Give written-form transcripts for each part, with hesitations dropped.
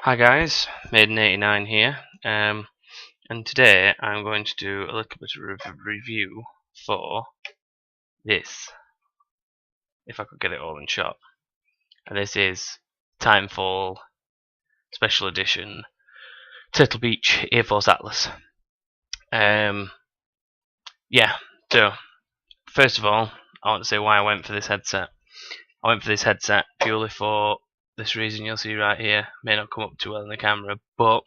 Hi guys, Maiden89 here, and today I'm going to do a little bit of review for this, if I could get it all in shot. And this is Titanfall Special Edition Turtle Beach Earforce Atlas. Yeah, so first of all, I want to say why I went for this headset. I went for this headset purely for this reason you'll see right here. May not come up too well in the camera, but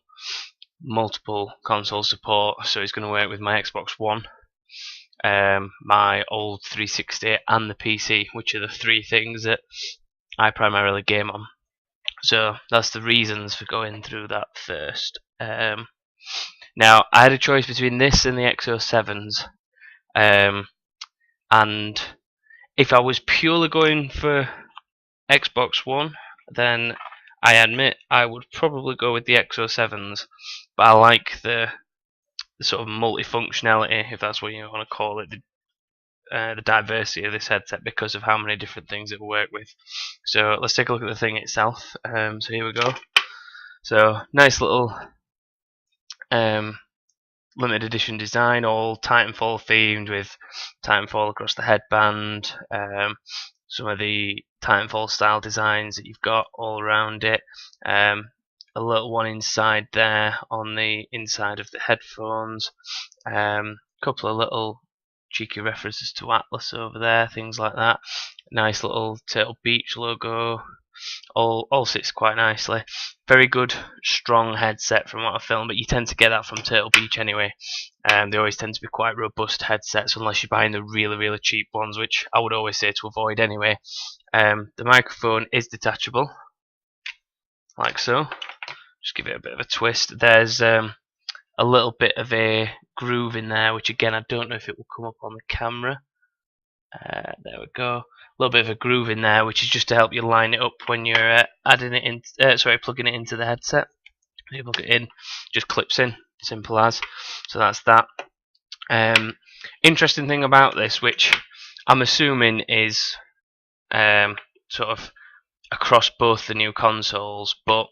multiple console support, so it's going to work with my Xbox One, my old 360 and the PC, which are the three things that I primarily game on. So that's the reasons for going through that first. Now I had a choice between this and the XO7s, and if I was purely going for Xbox One, then I admit I would probably go with the XO7s, but I like the sort of multi-functionality, if that's what you want to call it, the diversity of this headset because of how many different things it will work with. So let's take a look at the thing itself. So here we go. So nice little limited edition design, all Titanfall themed, with Titanfall across the headband. Some of the Titanfall style designs that you've got all around it. A little one inside there on the inside of the headphones. Couple of little cheeky references to Atlas over there, things like that. Nice little Turtle Beach logo. All sits quite nicely. Very good, strong headset from what I've filmed, but you tend to get that from Turtle Beach anyway. They always tend to be quite robust headsets, unless you're buying the really cheap ones, which I would always say to avoid anyway. The microphone is detachable, like so. Just give it a bit of a twist. There's a little bit of a groove in there, which again I don't know if it will come up on the camera. There we go. A little bit of a groove in there, which is just to help you line it up when you're adding it in. Plugging it into the headset. You plug it in, just clips in, simple as. So that's that. Interesting thing about this, which I'm assuming is sort of across both the new consoles, but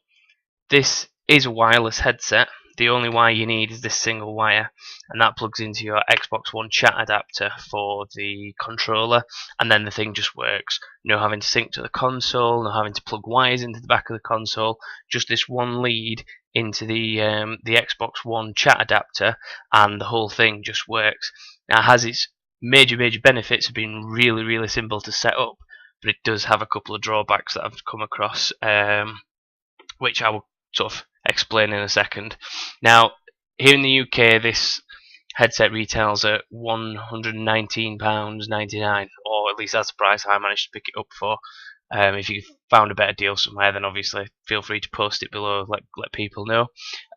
this is a wireless headset. The only wire you need is this single wire, and that plugs into your Xbox One chat adapter for the controller, and then the thing just works. No having to sync to the console, no having to plug wires into the back of the console, just this one lead into the Xbox One chat adapter, and the whole thing just works. Now it has its major benefits of being really simple to set up, but it does have a couple of drawbacks that I've come across, which I will sort of explain in a second. Now, here in the UK, this headset retails at £119.99, or at least that's the price I managed to pick it up for. If you found a better deal somewhere, then obviously feel free to post it below, let people know.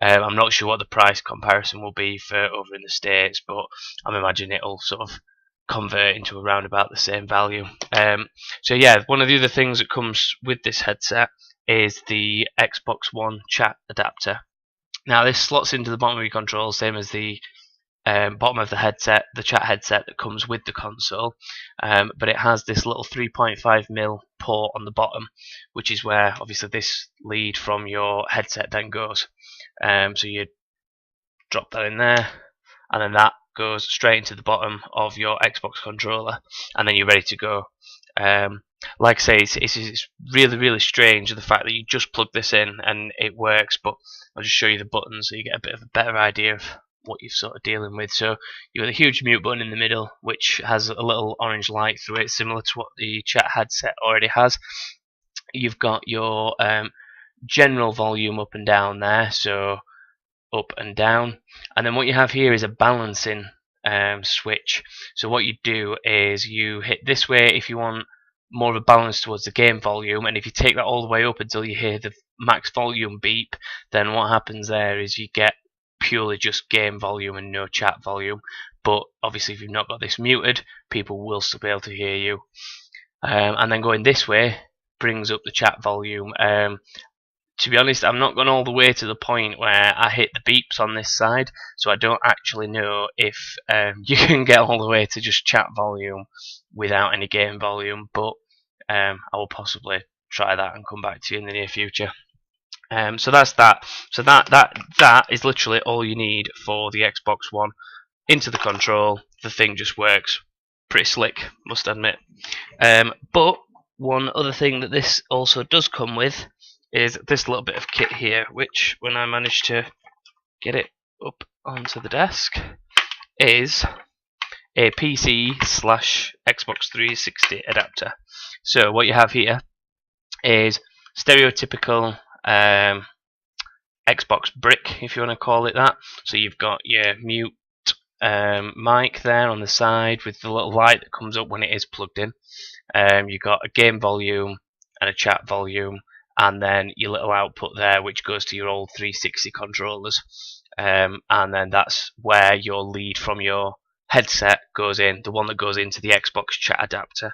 I'm not sure what the price comparison will be for over in the States, but I'm imagining it'll sort of convert into around about the same value. So yeah, one of the other things that comes with this headset is the Xbox One chat adapter. Now this slots into the bottom of your control, same as the bottom of the headset, the chat headset that comes with the console, but it has this little 3.5mm port on the bottom, which is where obviously this lead from your headset then goes. So you drop that in there, and then that goes straight into the bottom of your Xbox controller, and then you're ready to go. Like I say, it's really strange the fact that you just plug this in and it works, but I'll just show you the buttons so you get a bit of a better idea of what you're sort of dealing with. So you've got a huge mute button in the middle, which has a little orange light through it, similar to what the chat headset already has. You've got your general volume up and down there, so up and down, and then what you have here is a balancing switch. So what you do is you hit this way if you want more of a balance towards the game volume, and if you take that all the way up until you hear the max volume beep, then what happens there is you get purely just game volume and no chat volume. But obviously if you've not got this muted, people will still be able to hear you. And then going this way brings up the chat volume. To be honest, I'm not gone all the way to the point where I hit the beeps on this side, so I don't actually know if you can get all the way to just chat volume without any game volume, but I will possibly try that and come back to you in the near future. So that's that. So that is literally all you need for the Xbox One. Into the control, the thing just works. Pretty slick, must admit. But one other thing that this also does come with is this little bit of kit here, which when I manage to get it up onto the desk, is a PC slash Xbox 360 adapter. So what you have here is stereotypical Xbox brick, if you want to call it that. So you've got your mute mic there on the side with the little light that comes up when it is plugged in. You've got a game volume and a chat volume, and then your little output there which goes to your old 360 controllers, and then that's where your lead from your headset goes in. The one that goes into the Xbox chat adapter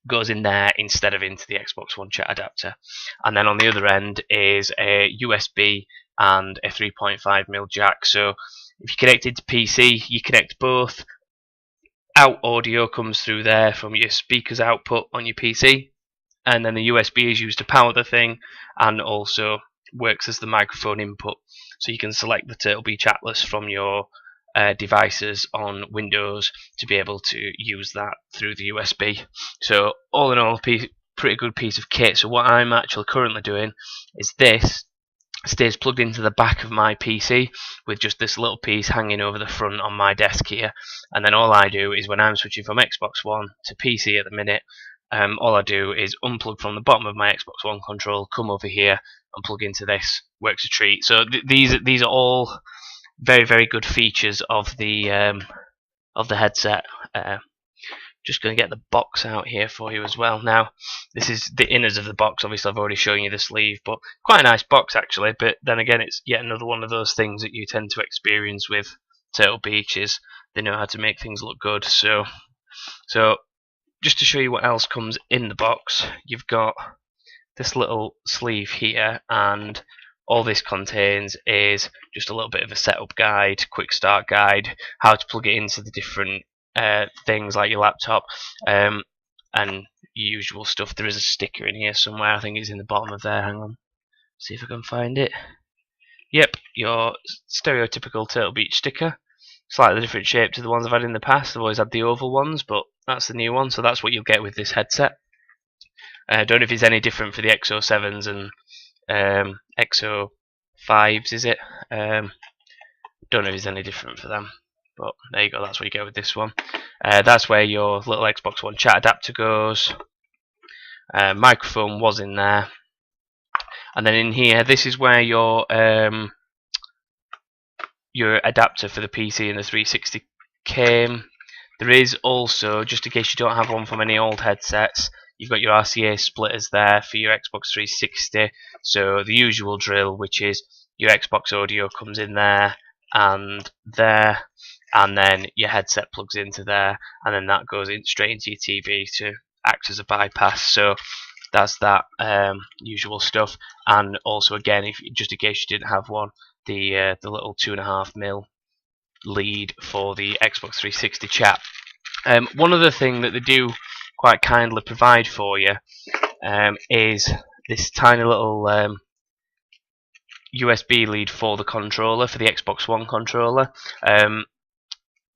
goes in there instead of into the Xbox One chat adapter. And then on the other end is a USB and a 3.5mm jack. So if you connect it to PC, you connect both. Out audio comes through there from your speaker's output on your PC, and then the USB is used to power the thing and also works as the microphone input. So you can select the Turtble chatless from your devices on Windows to be able to use that through the USB. So all in all, pretty good piece of kit. So what I'm actually currently doing is this stays plugged into the back of my PC with just this little piece hanging over the front on my desk here, and then all I do is when I'm switching from Xbox One to PC at the minute, all I do is unplug from the bottom of my Xbox One control, come over here and plug into this. Works a treat. So these are all very good features of the headset. Just going to get the box out here for you as well. Now, this is the innards of the box. Obviously, I've already shown you the sleeve, but quite a nice box actually. But then again, it's yet another one of those things that you tend to experience with Turtble is they know how to make things look good. So just to show you what else comes in the box, you've got this little sleeve here, and all this contains is just a little bit of a setup guide, quick start guide, how to plug it into the different things like your laptop, and usual stuff. There is a sticker in here somewhere. I think it's in the bottom of there. Hang on, see if I can find it. Yep, your stereotypical Turtble sticker. Slightly different shape to the ones I've had in the past. I've always had the oval ones, but that's the new one. So that's what you'll get with this headset. I don't know if it's any different for the Exo 7s and Exo 5s, is it? Don't know if it's any different for them, but there you go, that's what you get with this one. That's where your little Xbox One chat adapter goes. Microphone was in there, and then in here, this is where your adapter for the PC and the 360 came. There is also, just in case you don't have one from any old headsets, you've got your RCA splitters there for your Xbox 360. So the usual drill, which is your Xbox audio comes in there, and then your headset plugs into there, and then that goes in straight into your TV to act as a bypass. So that's that usual stuff. And also, again, if just in case you didn't have one, the little 2.5mm lead for the Xbox 360 chat. One other thing that they do quite kindly provide for you is this tiny little USB lead for the controller, for the Xbox One controller,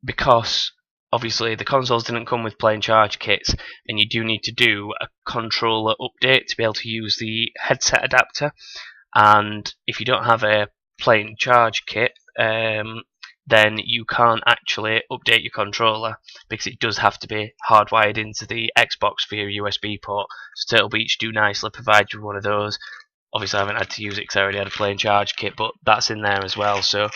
because obviously the consoles didn't come with plain charge kits, and you do need to do a controller update to be able to use the headset adapter. And if you don't have a plain charge kit, then you can't actually update your controller, because it does have to be hardwired into the Xbox via USB port. So Turtble do nicely provide you one of those. Obviously I haven't had to use it because I already had a plain charge kit, but that's in there as well, so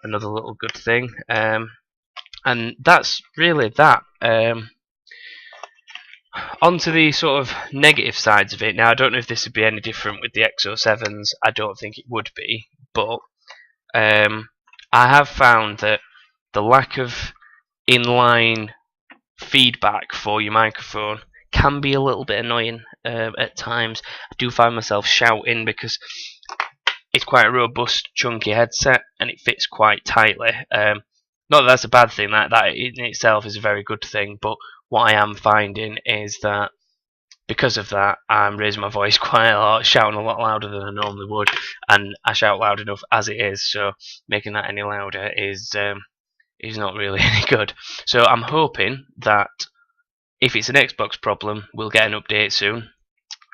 another little good thing. And that's really that. Onto the sort of negative sides of it. Now, I don't know if this would be any different with the Exo 7s. I don't think it would be, but I have found that the lack of inline feedback for your microphone can be a little bit annoying at times. I do find myself shouting because it's quite a robust, chunky headset and it fits quite tightly. Not that that's a bad thing, that in itself is a very good thing, but what I am finding is that because of that, I'm raising my voice quite a lot, shouting a lot louder than I normally would, and I shout loud enough as it is, so making that any louder is not really any good. So I'm hoping that if it's an Xbox problem, we'll get an update soon,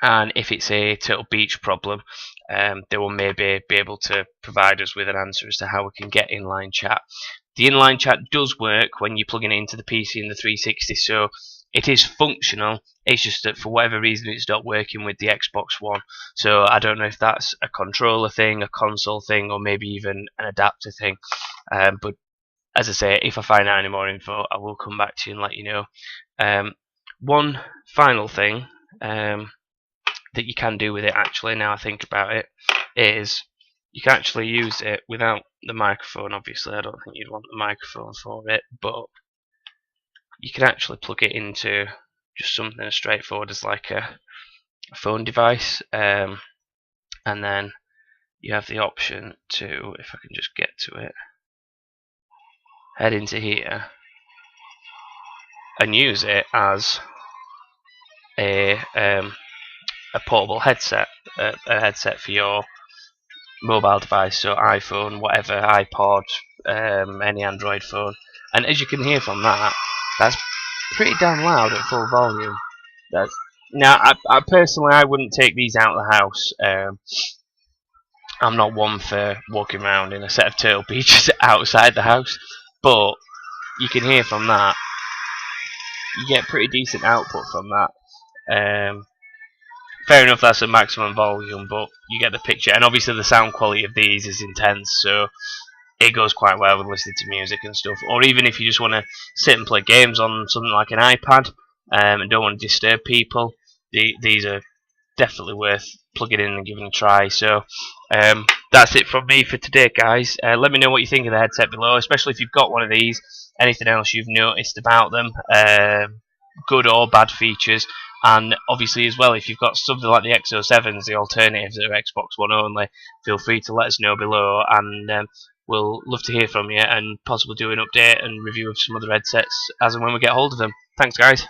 and if it's a Turtle Beach problem, they will maybe be able to provide us with an answer as to how we can get inline chat. The inline chat does work when you're plugging it into the PC and the 360, so it is functional. It's just that for whatever reason it's not working with the Xbox One. So I don't know if that's a controller thing, a console thing, or maybe even an adapter thing. But as I say, if I find out any more info, I will come back to you and let you know. One final thing that you can do with it, actually, now I think about it, is you can actually use it without the microphone. Obviously, I don't think you'd want the microphone for it, but you can actually plug it into just something as straightforward as like a phone device, and then you have the option to, if I can just get to it, head into here and use it as a portable headset, a headset for your mobile device, so iPhone, whatever, iPod, any Android phone. And as you can hear from that, that's pretty damn loud at full volume. Now, I personally, I wouldn't take these out of the house. I'm not one for walking around in a set of Turtle Beaches outside the house, but you can hear from that. You get pretty decent output from that. Fair enough, that's a maximum volume, but you get the picture. And obviously the sound quality of these is intense, so it goes quite well with listening to music and stuff. Or even if you just want to sit and play games on something like an iPad and don't want to disturb people, these are definitely worth plugging in and giving a try. So that's it from me for today, guys. Let me know what you think of the headset below, especially if you've got one of these. Anything else you've noticed about them, good or bad features. And obviously as well, if you've got something like the XO7s, the alternatives that are Xbox One only, feel free to let us know below, and we'll love to hear from you and possibly do an update and review of some other headsets as and when we get hold of them. Thanks, guys.